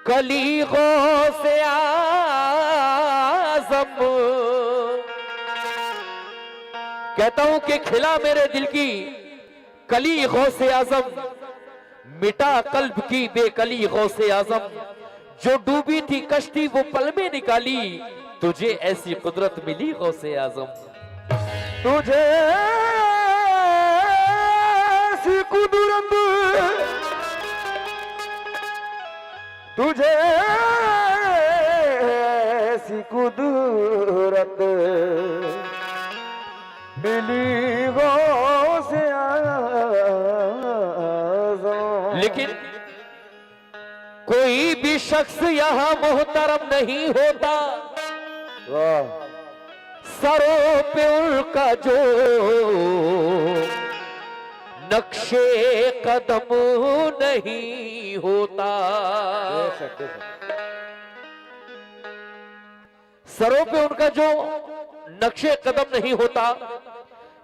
कली गौसे आज़म। कहता हूं कि खिला मेरे दिल की कली गौसे आज़म, मिटा कल्ब की बेकली गौसे आज़म। जो डूबी थी कश्ती वो पल में निकाली, तुझे ऐसी कुदरत मिली गौसे आज़म। तुझे ऐसी कुदरत, तुझे ऐसी कुदरत मिली गौसे आज़म। लेकिन कोई भी शख्स यहां मोहतरम नहीं होता, वाह, सरों पे उनका जो नक्शे कदम नहीं होता। सरों पे उनका जो नक्शे कदम नहीं होता,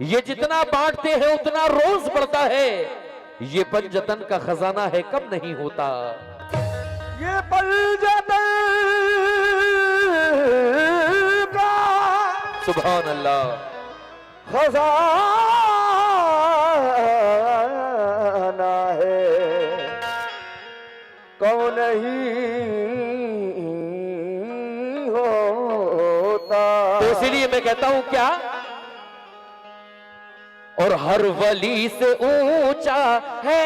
ये जितना बांटते हैं उतना रोज बढ़ता है। ये पंजतन का खजाना है कम नहीं होता। ये पंजतन का सुभान अल्लाह खजाना है कौन नहीं होता। तो इसीलिए मैं कहता हूं क्या, और हर वली से ऊंचा है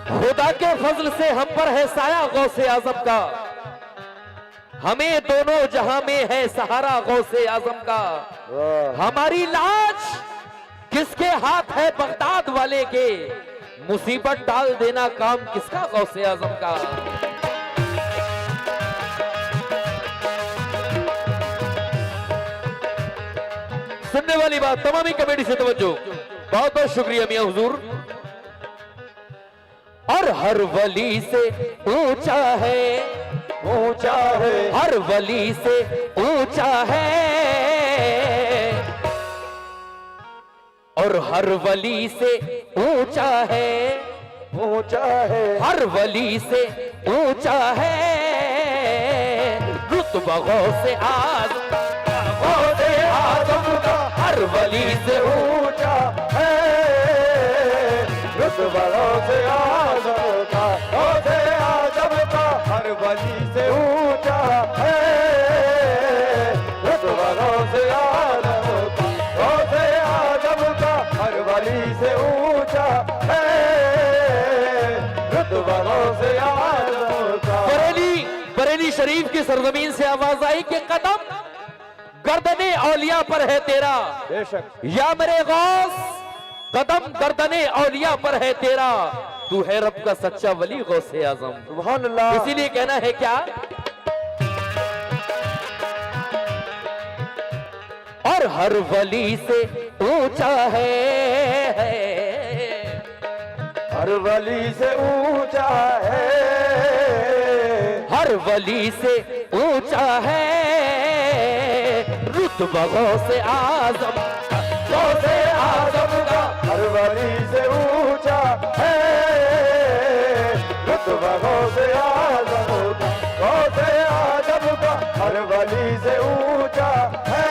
खुदा के फजल से हम पर है साया गौसे आजम का, हमें दोनों जहां में है सहारा गौसे आजम का। हमारी लाज किसके हाथ है बगदाद वाले के, मुसीबत डाल देना काम किसका गौसे आजम का। सुनने वाली बात तमामी कमेटी से तवज्जो, बहुत बहुत शुक्रिया मियां हुजूर। और हर वली से ऊंचा है, ऊंचा है, हर वली से ऊंचा है, और हर वली से ऊंचा है, ऊंचा है, हर वली से ऊंचा है रुतबा गौसे आज़म, गौसे आज़म का हर वली से ऊंचा है रुतबा गौसे आज़म का, गौसे आज़म का हर वली से ऊंचा है रुतबा गौसे आज़म का, गौसे आज़म का हर वली से ऊंचा है रुतबा गौसे आज़म का। बरेली शरीफ की सरजमीन से आवाज आई कि कदम गर्दने औलिया पर है तेरा, बेशक या मेरे गौस कदम गर्दने औलिया पर है तेरा, तू है रब का सच्चा वली गौसे आजम। सुभान अल्लाह। इसीलिए कहना है क्या, और हर वली से ऊंचा है, हर वली से ऊंचा है, हर वली से ऊंचा है रुतबा गौसे आजम, गौसे आजम का हर वली से ऊंचा है रुतबा गौसे आज़म का, गौसे आज़म का हर वली से ऊंचा है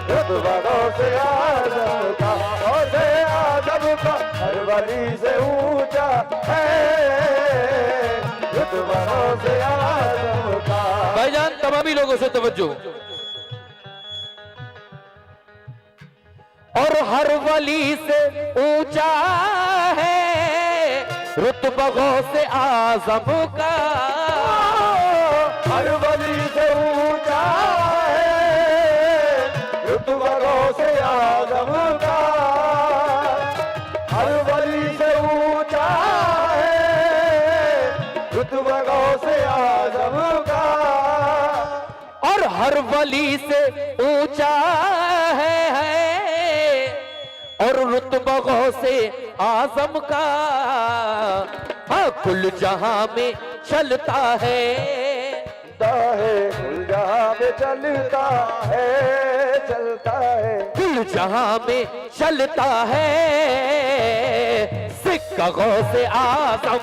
रुतबा गौसे आज़म का, गौसे आज़म का हर वली से ऊंचा है रुतबा गौसे आज़म का। भाईजान तमामी लोगों से तवज्जो, और हर वली से ऊंचा है रुतबा गौसे आजम का, हर वली से ऊंचा है रुतबा गौसे आज़म का, हर वली से ऊंचा है रुतबा गौसे आज़म का, और हर वली से ऊंचा है और रुतबा गौसे आजम का हाँ कुल जहां में चलता है कुल जहां में चलता है कुल जहां में चलता है सिक्का गौसे आजम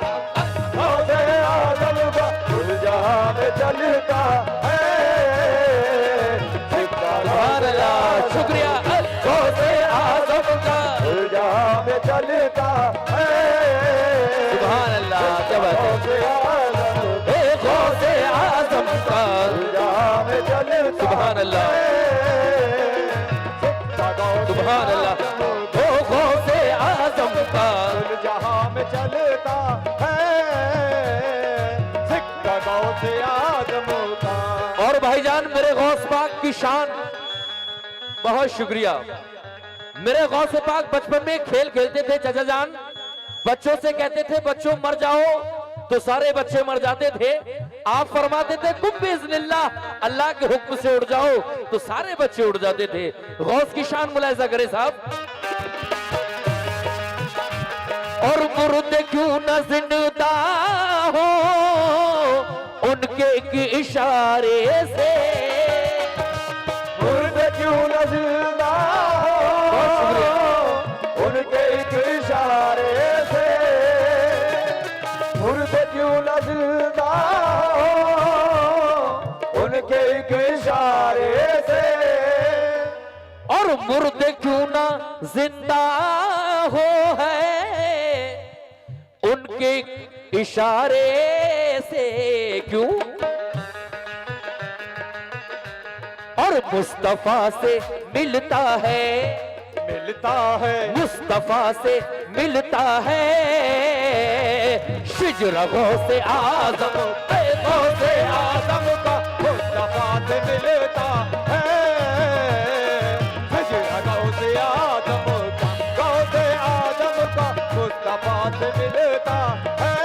गौसे आजम का कुल जहां में चलता है सुभान अल्लाह शुक्रिया गौसे आजम का कुल जहां में चलता है सुभान अल्लाह क्या बात है गौसे आजम का जहां में चलता सुभान अल्लाह सुभान अल्लाह ओ गौसे आजम का जहां में चलता है सिक्का गौसे आजम का। और भाईजान मेरे गौस पाक की शान बहुत शुक्रिया। मेरे गौस पाक बचपन में खेल खेलते थे चाचा जान, बच्चों से कहते थे बच्चों मर जाओ तो सारे बच्चे मर जाते थे। आप फरमाते थे कुम बिइज़्निल्लाह, अल्लाह के हुक्म से उड़ जाओ तो सारे बच्चे उड़ जाते थे। गौस की शान मुलाहिजा करे साहब। और मुर्दे क्यों न जिंदा हो उनके एक इशारे से, मुर्दे क्यों न जिंदा हो उनके एक इशारे से, मुर्दे क्यों न जिंदा हो उनके एक इशारे से, और मुर्दे क्यों ना जिंदा हो है उनके इशारे से क्यों। और मुस्तफा से मिलता है मुस्तफा से मिलता है शिजरा गौसे आजम गौसे आजम का मुस्तफा से मिलता है शिजरा गौसे आजम का, गौसे आजम का मुस्तफा से मिलता है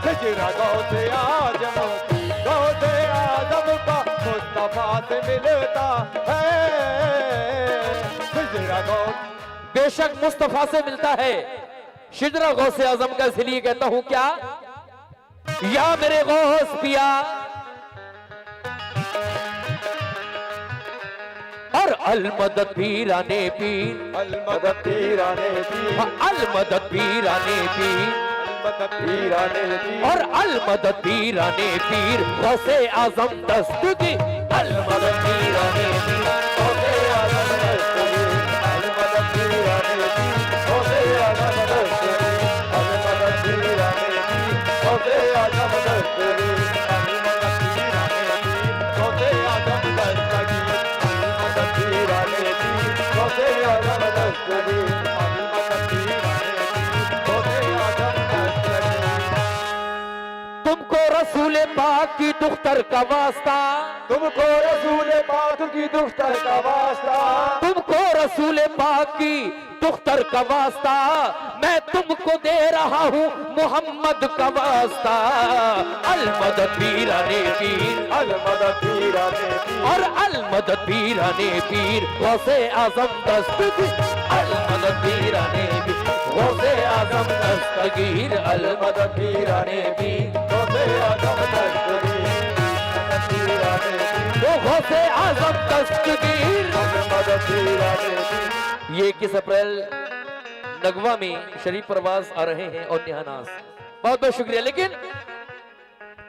शिजरा गौसे आजम की, गौसे आजम का मुस्तफा से मिलता है शिजरा गौसे। बेशक मुस्तफा से मिलता है शिजरा गौसे आजम का, इसलिए कहता हूं क्या या मेरे गौस पिया। और अलमदद पीराने पीर अलमदद पीराने पीर अलमदद पीराने पीर अलमदद पीराने पीर और अलमदद पीराने पीर गौसे आजम दस्तगी अलमदद पीराने पीर गौसे आजम दस्तगी अलमदद पीराने पीर गौसे आजम दस्तगी अलमदद पीराने पीर गौसे आजम दस्तगी अलमदद पीराने पीर गौसे आजम दस्तगी अलमदद पीराने पीर गौसे आजम दस्तगी अलमदद पीराने पीर गौसे आजम दस्तगी। तुमको रसूल पाक की दुख्तर का वास्ता तुमको रसूल पाक की दुख्तर का वास्ता तुमको रसूल पाक की दुख्तर का वास्ता मैं तुमको दे रहा हूँ मोहम्मद का वास्ता अलमदद पीराने पीर अलमदद पीराने पीर और अलमदद पीराने पीर गौसे आजम दस्तगीर अलमदद पीराने पीर गौसे आजम दस्तगीर अलमदद पीराने पीर गौसे आजम दस्तगीर पीराने पीर वो गौसे आजम दस्तगीर अलमदद पीराने पीर। ये 21 अप्रैल नगवा में शरीफ परवाज आ रहे हैं और निहानास बहुत बहुत शुक्रिया। लेकिन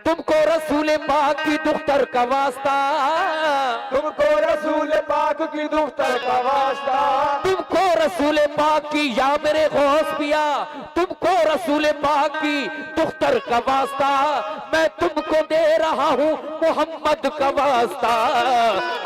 तुमको रसूल पाक की दुख्तर का वास्ता तुमको रसूल पाक की दुख्तर का वास्ता तुमको रसूल पाक की या मेरे गौस पिया तुमको रसूल पाक की दुख्तर का वास्ता मैं तुमको दे रहा हूँ मोहम्मद का वास्ता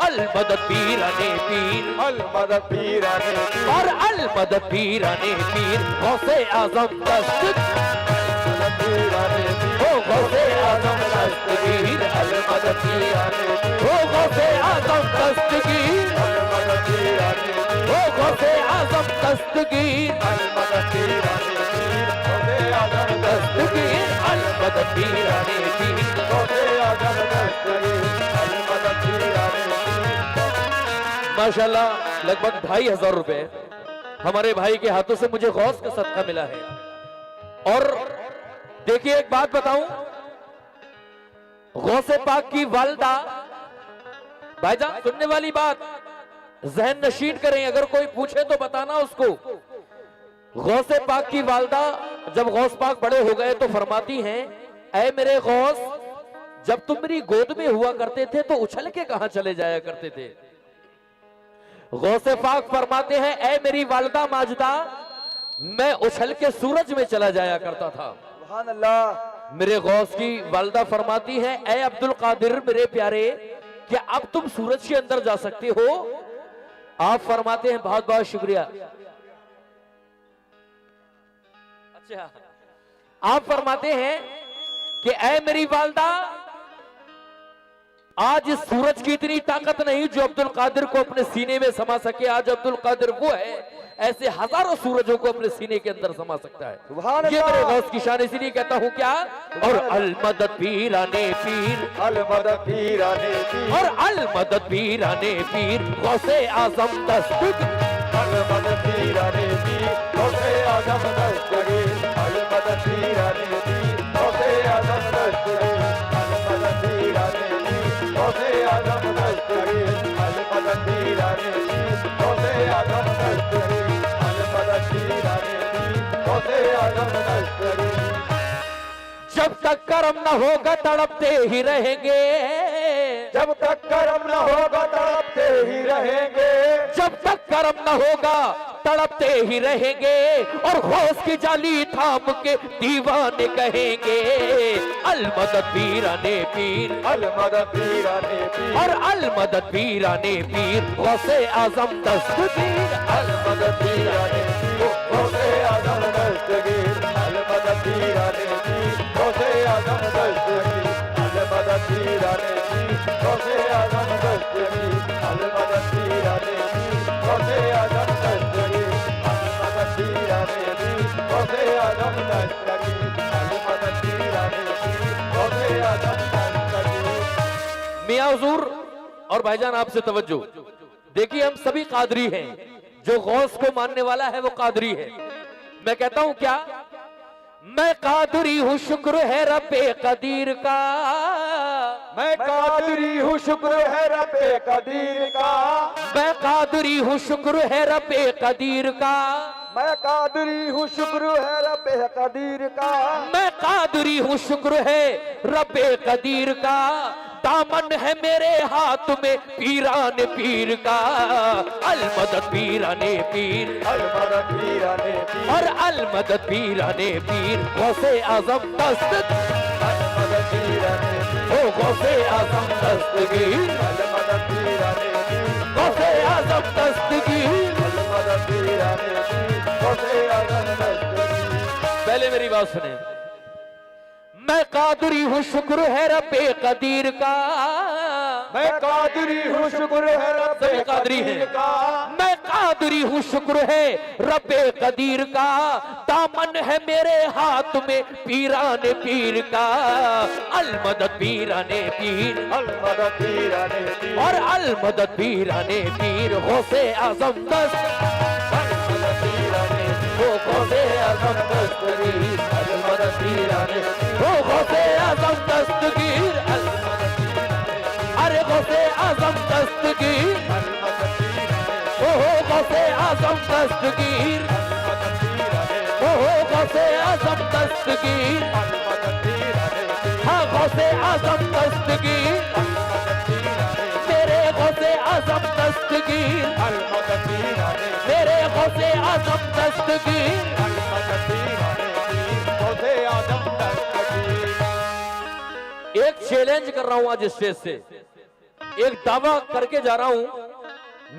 अलमदद पीराने पीर अलमदद पीराने पीर और अलमदद पीराने पीर गौसे आजम अलमदद पीराने पीर ओ गौसे आजम दस्तगीर अलमदद पीराने पीर ओ गौसे आजम दस्तगीर अलमदद पीराने पीर ओ गौसे आजम दस्तगीर अलमदद पीराने पीर गौसे आजम दस्तगीर अलमदद पीराने पीर गौसे आजम दस्तगीर माशाल्लाह लगभग 2500 रुपए हमारे भाई के हाथों से मुझे गौस का सदका मिला है। और देखिए एक बात बताऊं, गौसे पाक की वालदा, भाईजान सुनने वाली बात जहन नशीन करें, अगर कोई पूछे तो बताना उसको। गौसे पाक की वालदा जब गौस पाक बड़े हो गए तो फरमाती हैं, ऐ मेरे गौस, जब तुम मेरी गोद में हुआ करते थे तो उछल के कहां चले जाया करते थे। गौसे पाक फरमाते हैं, ऐ मेरी वालदा माजिदा, मैं उछल के सूरज में चला जाया करता था। सुभान अल्लाह। मेरे गौस की वालदा फरमाती है, ऐ अब्दुल कादिर मेरे प्यारे, क्या अब तुम सूरज के अंदर जा सकते हो? आप फरमाते हैं, बहुत बहुत शुक्रिया। अच्छा, आप फरमाते हैं कि ऐ मेरी वालदा, आज इस सूरज की इतनी ताकत नहीं जो अब्दुल कादिर को अपने सीने में समा सके। आज अब्दुल कादिर वो है, ऐसे हजारों सूरजों को अपने सीने के अंदर समा सकता है। सुभान ये अल्लाह। मेरे गौस की शान, इसीलिए कहता हूं क्या, और अल मदद पीराने पीर, अल मदद पीराने पीर, और अल मदद पीराने पीर, गौसे आजम दस्तगीर, अल मदद पीराने पीर, गौसे आजम दस्तगीर, अल मदद पीराने पीर, गौसे आजम दस्तगीर, अल मदद पीराने पीर, गौसे आजम दस्तगीर, अल मदद पीराने पीर, गौसे आजम दस्तगीर, अल मदद पीराने पीर, गौसे आजम दस्तगीर। जब तक कर्म न होगा तड़पते ही रहेंगे, जब तक कर्म न होगा तड़पते ही रहेंगे, जब तक कर्म न होगा तड़पते ही रहेंगे, और गौस की जाली थाम के दीवाने कहेंगे, अल मदद पीराने पीर, अल मदद पीराने पीर, और अल मदद पीराने पीर, गौसे आजम दस्तगीर, अल मदद पीराने पीर, गौसे आजम दस्तगीर, अल मदद पीराने पीर, गौसे आजम दस्तगीर, अल मदद पीराने पीर, गौसे आजम दस्तगीर, अल मदद पीराने पीर, गौसे आजम दस्तगीर, अल मदद पीराने पीर, गौसे आजम दस्तगीर, अल मदद पीराने पीर, गौसे आजम दस्तगीर। मियां हुजूर और भाईजान आपसे तवज्जो, देखिए हम सभी कादरी हैं, जो गौस को मानने वाला है वो कादरी है। मैं कहता हूं क्या, मैं कादरी हूं, शुक्र है रब्बे कदीर का, मैं कादरी हूँ, शुक्र है रब्बे कदीर का, मैं कादरी हूं, शुक्र है रब्बे कदीर का, मैं कादरी हूँ, शुक्र है रब्बे कदीर का, मैं कादरी हूं, शुक्र है रब्बे कदीर का, दामन है मेरे हाथ में पीरान पीर का, अल मदद पीराने पीर, अल मदद पीराने पीर, और अल मदद पीराने पीर, गौसे आजम दस्तगीर, अल मदद पीराने पीर, ओ गौसे आजम दस्तगीर, अल मदद पीराने पीर, गौसे आजम दस्तगीर। अल मदद पीराने पीर, गौसे आजम दस्तगीर। पहले मेरी बात सुने, मैं कादरी हूं, शुक्र है रब्बे कदीर का, मैं कादरी हूँ, शुक्र है रब्बे सभी कादरी हैं। कदीर का, मैं कादरी हूं, शुक्र है रब्बे कदीर का, दामन है मेरे हाथ में पीराने पीर का, अल मदद पीराने पीर, अल मदद पीराने पीर, और अल मदद पीराने पीर, गौसे आजम दस्तगीर, अल मदद पीराने पीर, ओ गौसे आजम दस्तगीर, अल मदद पीराने, ओ गौसे आजम दस्तगीर, अरे गौसे आजम दस्तगीर, अल मदद पीराने, ओ गौसे आजम दस्तगीर, अल मदद पीराने, ओ गौसे आजम दस्तगीर, अल मदद पीराने पीर, हाँ गौसे आजम दस्तगीर, अल मदद पीराने, मेरे गौसे आजम दस्तगीर, अल मदद पीराने, मेरे गौसे आजम दस्तगीर। अल मदद पीराने पीर, गौसे आजम दस्तगीर। एक चैलेंज कर रहा हूं आज स्टेज से, एक दावा करके जा रहा हूं,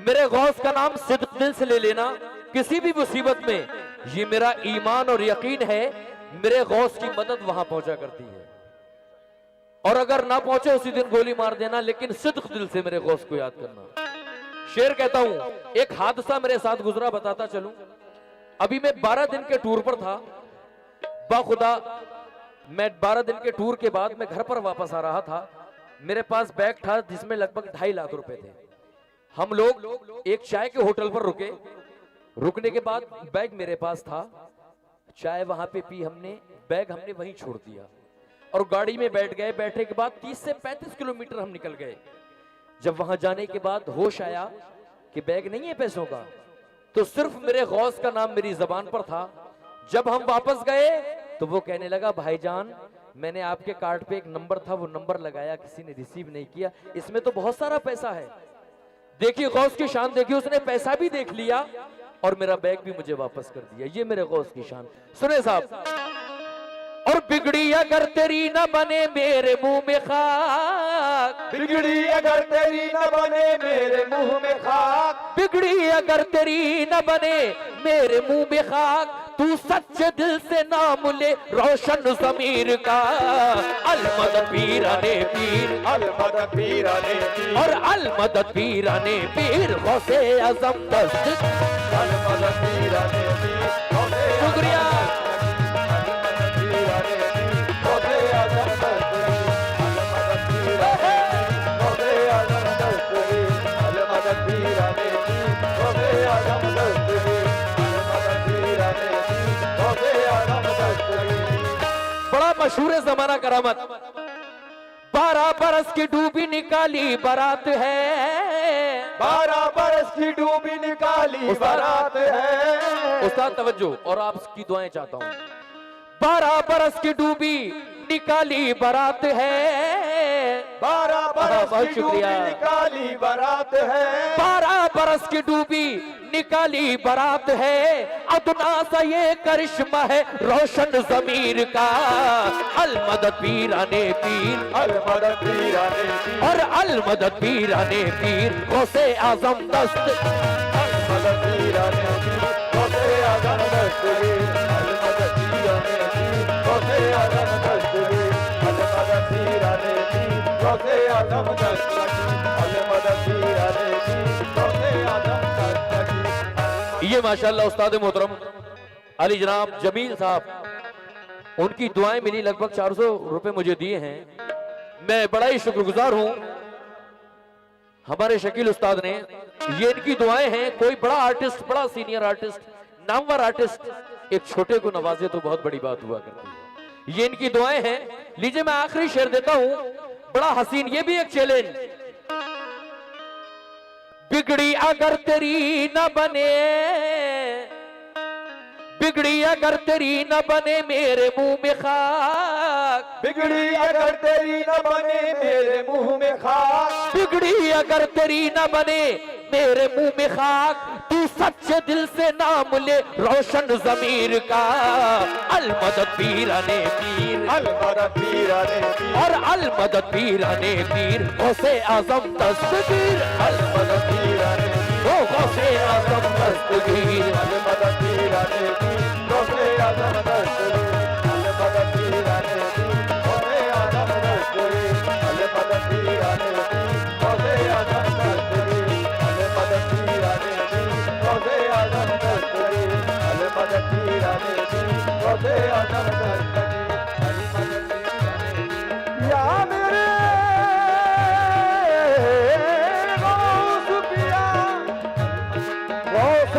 मेरे गौस का नाम सिद्क दिल से ले लेना किसी भी मुसीबत में, ये मेरा ईमान और यकीन है, मेरे गौस की मदद वहां पहुंचा करती है, और अगर ना पहुंचे उसी दिन गोली मार देना, लेकिन सिद्क दिल से मेरे गौस को याद करना। शेर कहता हूं, एक हादसा मेरे साथ गुजरा, बताता चलूं। अभी मैं 12 दिन के टूर पर था, बाखुदा मैं 12 दिन के टूर के बाद मैं घर पर वापस आ रहा था, मेरे पास बैग था जिसमें लगभग 2.5 लाख रुपए थे। हम लोग एक चाय के होटल पर रुके। रुकने के बाद बैग मेरे पास था, चाय वहां पे पी हमने, बैग हमने वहीं छोड़ दिया और गाड़ी में बैठ गए। बैठने के बाद 30 से 35 किलोमीटर हम निकल गए। जब वहां जाने के बाद होश आया कि बैग नहीं है पैसों का, तो सिर्फ मेरे गौस का नाम मेरी जबान पर था। जब हम वापस गए तो वो कहने लगा, भाईजान मैंने आपके कार्ड पे एक नंबर था, वो नंबर लगाया, किसी ने रिसीव नहीं किया, इसमें तो बहुत सारा पैसा है। देखिए गौस की शान, देखिए उसने पैसा भी देख लिया और मेरा बैग भी मुझे वापस कर दिया। ये मेरे गौस की शान। सुने साहब, और बिगड़ी अगर तेरी न बने मेरे मुंह में खाक, बिगड़ी अगर तेरी न बने मेरे मुंह में खाक, बिगड़ी अगर तेरी न बने मेरे मुंह में खाक, तू सच्चे दिल से नाम ले रोशन ज़मीर का। अलमदद पीराने पीर, अलमदद पीराने पीर, और अलमदद पीराने पीर गौसे आज़म दस्त। अलमदद पीराने पीर, शुक्रिया। अलमदद पीराने पीर, गौसे आज़म दस्तगीर, अलमदद पीराने पीर, गौसे आज़म दस्तगीर, अलमदद पीराने पीर, गौसे आज़म दस्तगीर, अलमदद पीराने पीर, गौसे आज़म दस्तगीर। बड़ा मशहूर है जमाना करामत। 12 बरस की डूबी निकाली बारात है, 12 बरस की डूबी निकाली बारात है। उस्ताद तवज्जो, और आपकी दुआएं चाहता हूं। 12 बरस की डूबी निकाली बारात है, 12 बरस बहुत की शुक्रिया। डूबी निकाली बारात है, 12 बरस की डूबी निकाली बारात है। अदना सा ये करिश्मा है रोशन ज़मीर का। अलमदद पीराने पीर, अलमदद पीराने पीर, और अलमदद पीराने पीर गौसे आज़म दस्त। अलमदद पीराने पीर, गौसे आज़म दस्तगीर, अलमदद पीराने पीर, गौसे आज़म दस्तगीर, अलमदद पीराने पीर, गौसे आज़म दस्तगीर, अलमदद पीराने पीर, गौसे आज़म दस्तगीर। ये माशाल्लाह उस्ताद मोहतरम अली जनाब जमील साहब, उनकी दुआएं मिली, लगभग 400 रुपए मुझे दिए हैं। मैं बड़ा ही शुक्रगुजार हूं हमारे शकील उस्ताद ने। ये इनकी दुआएं हैं। कोई बड़ा आर्टिस्ट, बड़ा सीनियर आर्टिस्ट, नामवर आर्टिस्ट एक छोटे को नवाजे तो बहुत बड़ी बात हुआ करती है। ये इनकी दुआएं हैं। लीजिए मैं आखिरी शेर देता हूं, बड़ा हसीन, ये भी एक चैलेंज। बिगड़ी अगर तेरी न बने, बिगड़ी अगर तेरी न बने मेरे मुंह में खाक, बिगड़ी अगर तेरी न बने मेरे मुंह में खाक, बिगड़ी अगर तेरी न बने मेरे मुंह में खाक, तू सच्चे दिल से नाम ले रोशन ज़मीर का। अलमदद पीराने पीर, अलमदद पीराने पीर, और अलमदद पीराने पीर गौसे आज़म दस्तगीर। अलमदद पीराने पीर, ओ गौसे आज़म दस्तगीर। अलमदद पीराने पीर, गौसे आज़म दस्तगीर, अलमदद पीराने पीर, गौसे आज़म दस्तगीर, अलमदद पीराने पीर, गौसे आज़म दस्तगीर, अलमदद पीराने पीर, गौसे आज़म दस्तगीर, अलमदद पीराने पीर, गौसे आज़म दस्तगीर, अलमदद पीराने पीर। या मेरे गौस पिया, गौस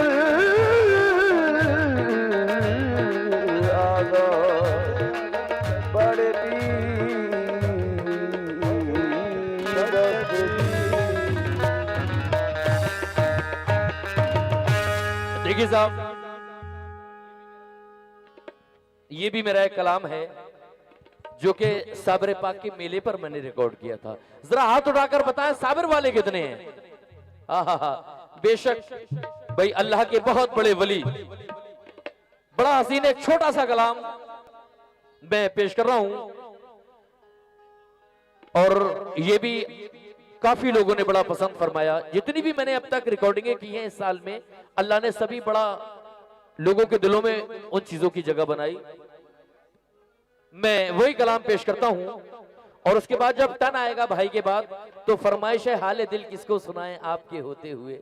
बड़े देखिए साहब, ये भी मेरा एक कलाम है जो कि साबिर पाक के मेले पर मैंने रिकॉर्ड किया था। जरा हाथ उठाकर बताएं साबिर वाले कितने हैं? आहा, बेशक भाई अल्लाह के बहुत बड़े वली। बड़ा हसीन एक छोटा सा कलाम मैं पेश कर रहा हूं, और ये भी काफी लोगों ने बड़ा पसंद फरमाया। जितनी भी मैंने अब तक रिकॉर्डिंगें की हैं इस साल में, अल्लाह ने सभी बड़ा लोगों के दिलों में उन चीजों की जगह बनाई। मैं वही कलाम पेश करता हूं, और उसके बाद जब टन आएगा भाई के बाद, तो फरमाइश है हाले दिल किसको सुनाएं आपके होते हुए।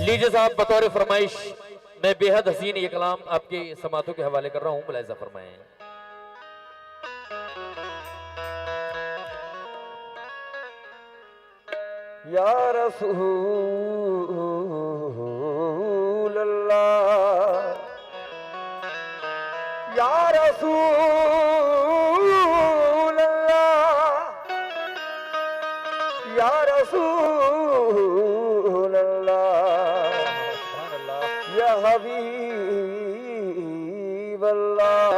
लीजिए साहब, बतौर फरमाइश मैं बेहद हसीन ये कलाम आपके समातों के हवाले कर रहा हूं, मुलाहिजा फरमाएं। या रसूल अल्लाह, या रसूल अल्लाह, या रसूल अल्लाह, या हबीब अल्लाह,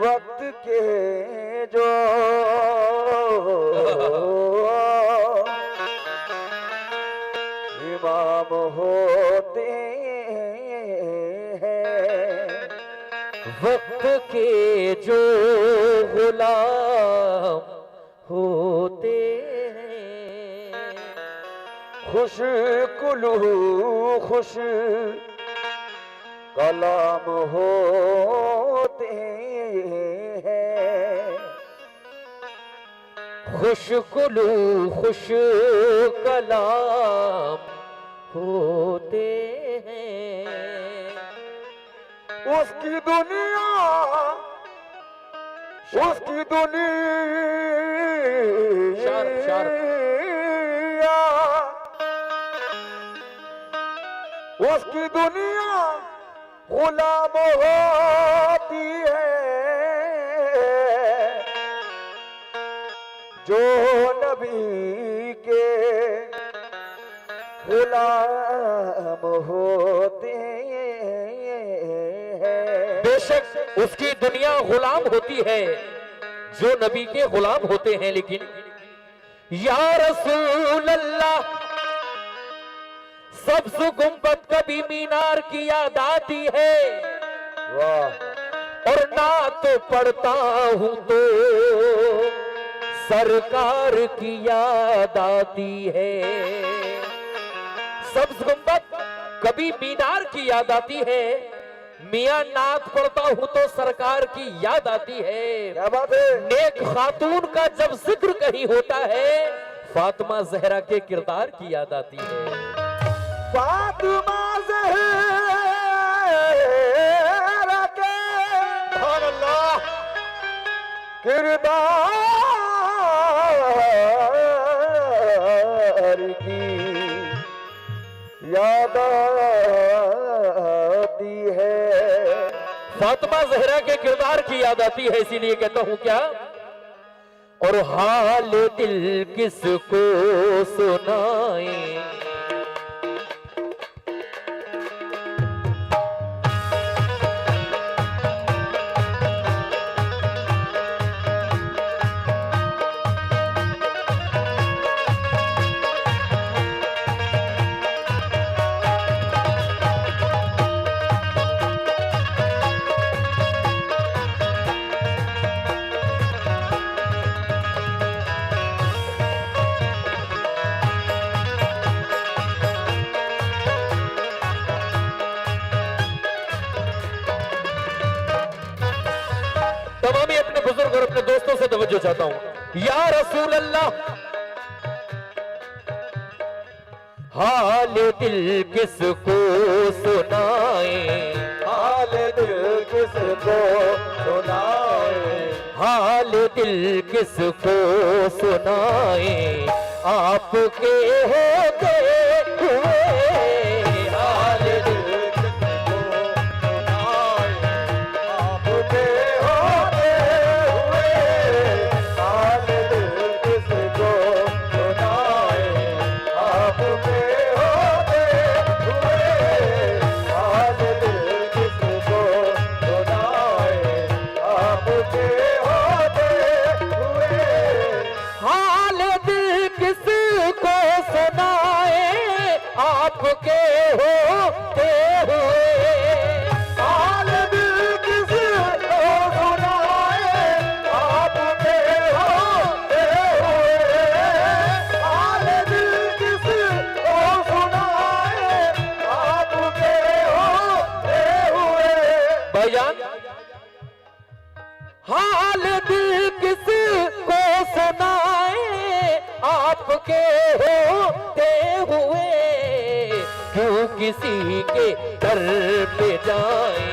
वक्त के जो इमाम होते हैं, वक्त के जो गुलाम होते हैं, खुश कुलू खुश कलाम होते हैं, खुश कुलू खुश कलाम होते हैं। उसकी दुनिया, उसकी दुनिया, उसकी दुनिया गुलाम होती है, जो नबी के गुलाम होते हैं। बेशक उसकी दुनिया गुलाम होती है जो नबी के गुलाम होते हैं, लेकिन या रसूल अल्लाह, सब्ज़ गुंबद कभी मीनार की याद आती है, वाह, और नात पढ़ता हूं तो सरकार की याद आती है। सब्ज़ गुंबद कभी मीनार की याद आती है, मियां नात पढ़ता हूं तो सरकार की याद आती है। क्या बात है। नेक खातून का जब जिक्र कहीं होता है, फातिमा जहरा के किरदार की याद आती है। फातिमा ज़हरा के किरदार की याद आती है। फातिमा जहरा के किरदार की याद आती है, इसीलिए कहता हूं क्या, और हाल दिल किसको सुनाए, तमामी अपने बुजुर्ग और अपने दोस्तों से तवज्जो चाहता हूं। या रसूल अल्लाह, हाल दिल किसको सुनाए, हाल दिल किसको सुनाए, हाल दिल किसको सुनाए, आपके होते हुए, हाल दिल किसको सुनाए, आपके होते हुए, हाल दिल किसको सुनाए, आपके होते हुए, हाल दिल किसको सुनाए, आपके होते हुए। हाल दिल किसको सुनाए, आपके होते हुए, हाल दिल किसको सुनाए, आपके होते हुए, हाल दिल किसको सुनाए, आपके होते हुए। भाईजान, हाल दिल किसको सुनाए, आपके होते हुए क्यों किसी के दर पे जाए,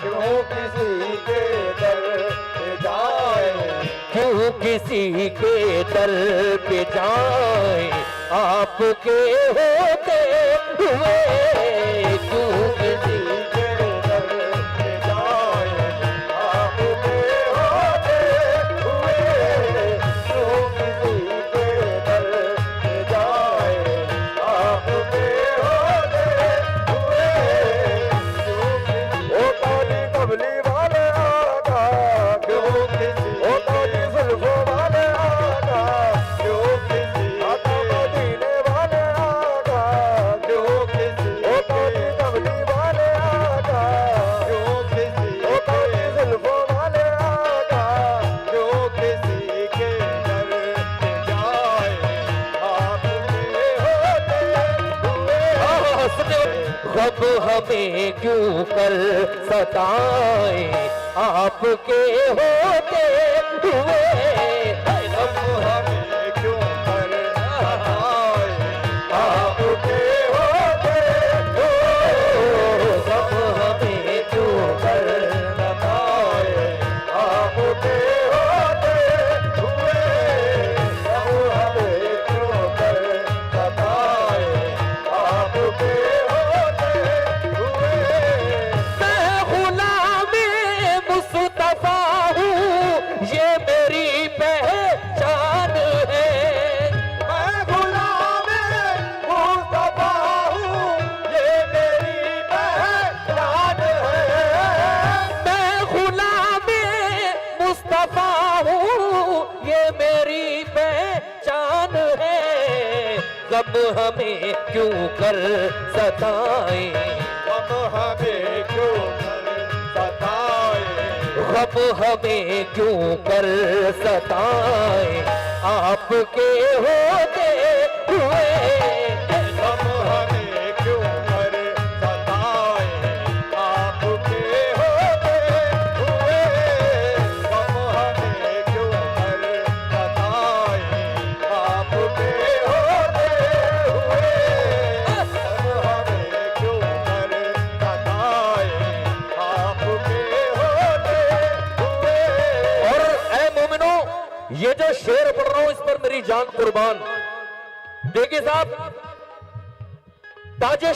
क्यों किसी के दर पे जाए, क्यों किसी के दर पे जाए, आपके होते हुए क्यों किसी के दर पे जाए, आपके होते हुए क्यों किसी के दर पे जाए, आपके होते हुए क्यों किसी ओ काली कमली वाले आका, क्यों किसी ओ काली जुल्फों वाले आका, क्यों किसी आका मदीने वाले आका, क्यों किसी ओ काली कमली वाले आका, क्यों किसी ओ काली जुल्फों वाले आका, क्यों किसी के दर पे जाए, आपके होते हुए गम हमें क्यों कर सताए, आपके होते हुए गम हमें क्यों कर सताए, आपके होते हुए गम हमें क्यों कर सताए, आपके होते हुए गम हमें क्यों कर सताए, आपके होते हुए मैं गुलामे मुस्तफा हूँ, ये मेरी पहचान है, मैं गुलाम मुस्तफा हूँ, ये मेरी पहचान है, मैं गुलामे मुस्तफा हूँ, ये मेरी पहचान है, गम हमें क्यों कर सताए, गम हमें क्यों कर सताए, गम हमें क्यों कर सताए, आपके होते हुए गम हमें क्यों कर सताए, आपके होते हुए गम हमें क्यों कर सताए, आपके होते हुए गम हमें क्यों कर सताए, आपके होते हुए और ऐ मोमिनो, ये जो शेर पढ़ रहा हूं इस पर मेरी जान कुर्बान। देखिए साहब, ताजे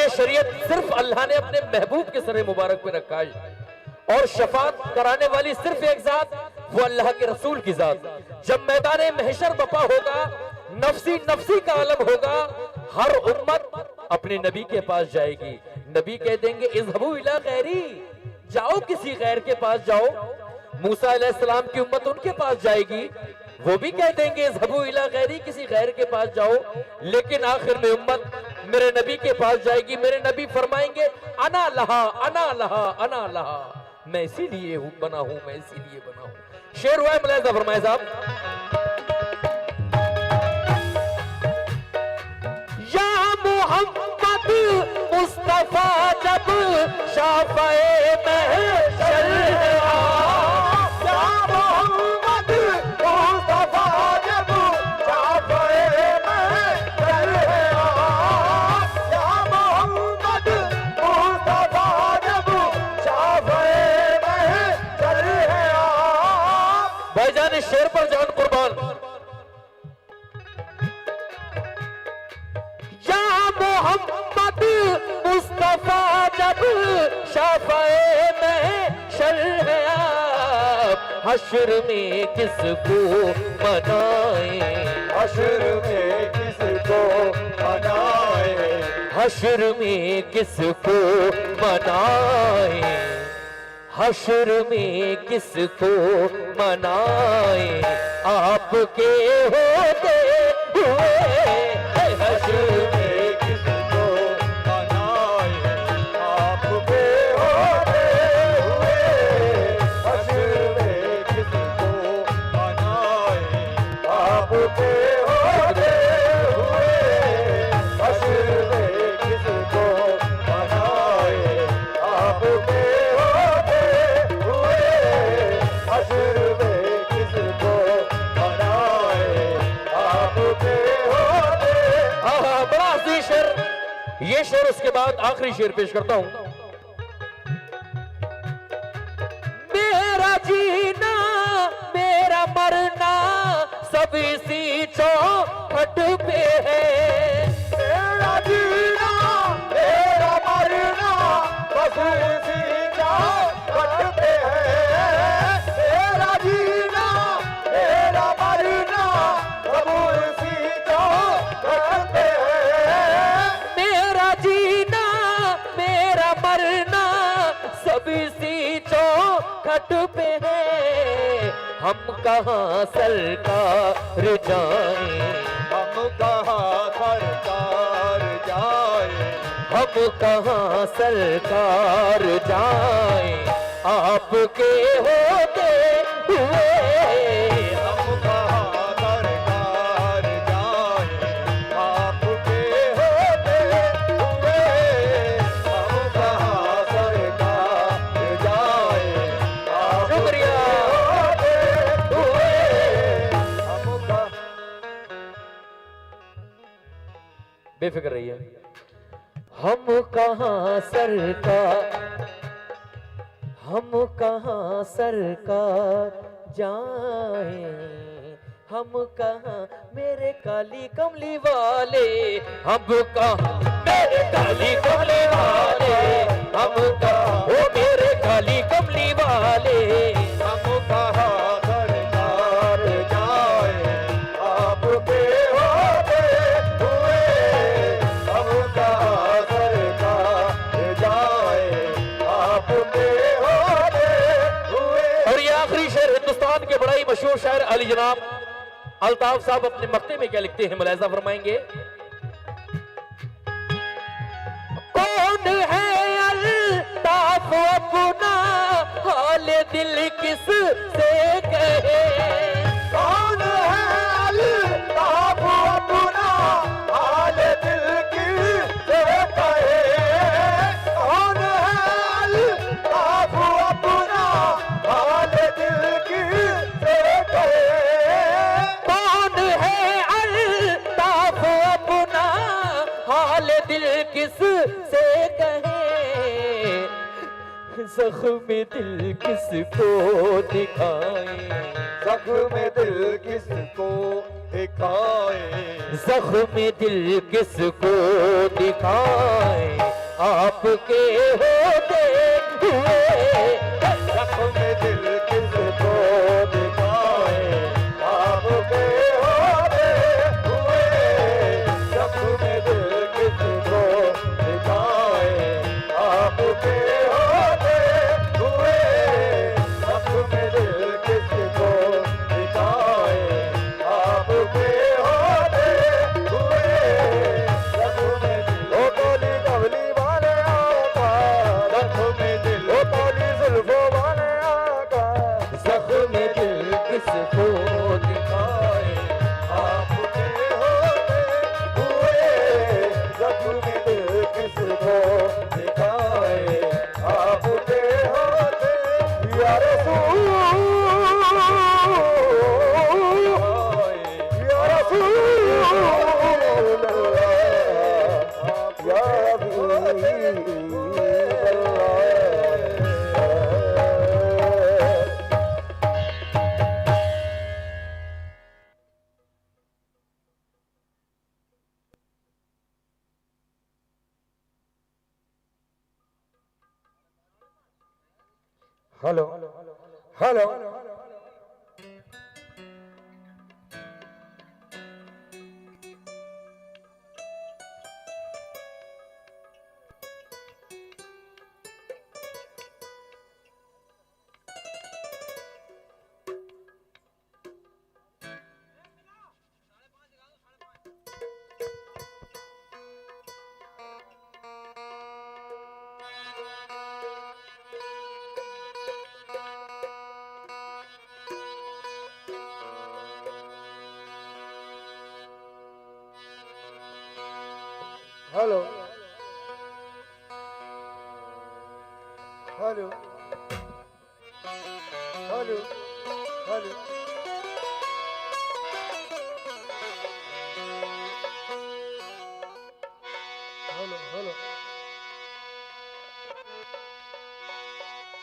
शरीयत सिर्फ अल्लाह ने अपने महबूब के सर मुबारक पे रखा है, और शफात कराने वाली सिर्फ एक जात, वो अल्लाह के रसूल की जात। जब मैदान महशर बपा होगा, नफसी नफसी का आलम होगा, हर उम्मत अपने नबी के पास जाएगी। नबी कह देंगे इज़हबू इला गैरी, जाओ किसी गैर के पास जाओ। मूसा अलैहिस्सलाम की उम्मत उनके पास जाएगी, वो भी कह देंगे इज़हबू इला गैरी, किसी गैर के पास जाओ। लेकिन आखिर में उम्मत मेरे नबी के पास जाएगी। मेरे नबी फरमाएंगे अना लहा अना लहा अना लहा, मैं इसीलिए बना हूं, मैं इसीलिए बना हूं। शेर हुआ है, मुलाहिजा फरमाए साहब, या मोहम्मद मुस्तफा जब शाफ़ए महशर या मोहम्मद मुस्तफा जब शाफ़ए महशर है, या मोहम्मद मुस्तफा जब शाफ़ए महशर है। भाईजान इस शेर पर जान कुर्बान। या मोहम्मद मुस्तफा जब शाफ़ए महशर है, आप हश्र में किसको मनाए, हश्र में किसको मनाए, हश्र में किसको मनाए, हश्र में किसको मनाए, आपके होते हुए हश्र में किसको मनाए, आपके होते हुए हश्र में किसको मनाए, आपके होते हुए हश्र में किसको मनाए, आपके होते हुए हश्र में किसको मनाए। ये शेर उसके बाद आखिरी शेर पेश करता हूं। मेरा जीना मेरा मरना सब इसी चौखट पे है। मेरा जीना मेरा मरना बस इसी चौखट पे है। मेरा जीना मेरा मरना सब इसी चौखट पे है। मेरा जीना मेरा मरना सब इसी चौखट पे है। हम कहाँ सरकार जाएं, हम कहाँ सरकार जाए, हम कहाँ सरकार जाएं, आपके होते हुए। हम कहाँ सरकार जाए, आपके होते हुए। हम कहाँ सरकार जाए, आपके होते हुए। हम कहाँ बेफिक्र रहिए। हम कहाँ सरकार, हम कहाँ सरकार जाएं, हम कहाँ मेरे काली कमली वाले, हम कहाँ मेरे काली कमली वाले, हम कहाँ ओ मेरे काली कमली वाले। हम कहाँ सरकार जाए, आपके होते हुए। हम कहाँ सरकार जाए, आपके होते हुए। और ये आखिरी शेर हिंदुस्तान के बड़ा ही मशहूर शायर अली जनाब अल्ताफ साहब अपने मक्ते में क्या लिखते हैं, मुलाहिजा फरमाएंगे। कौन है अल्ताफ अपना हाल दिल किस से कहे। कौन है अल्ताफ अपना हाल दिल किससे कहे। कौन है अल्ताफ अपना हाल दिल किससे कहे। कौन है अल्ताफ अपना हाल दिल किस से कहे। जख्म दिल किसको दिखाए, जख्म दिल किसको दिखाए। जख्म दिल किसको दिखाए, आपके होते हुए। जख्म दिल किसको दिखाए, आपके होते हुए। जख्म दिल किसको दिखाए, आपके होते हुए। जख्म दिल किसको दिखाए, आपके होते हुए। जख्म दिल ओ कोली कवली वाले आका, जख्म दिल ओ कोली जुल्फों वाले आका। जख्म दिल किसको दिखाए, आपके होते हुए। जख्म दिल किसको दिखाए, आपके होते। या रसूल, या रसूल अल्लाह, या हबीब अल्लाह। Hello hello hello hello hello hello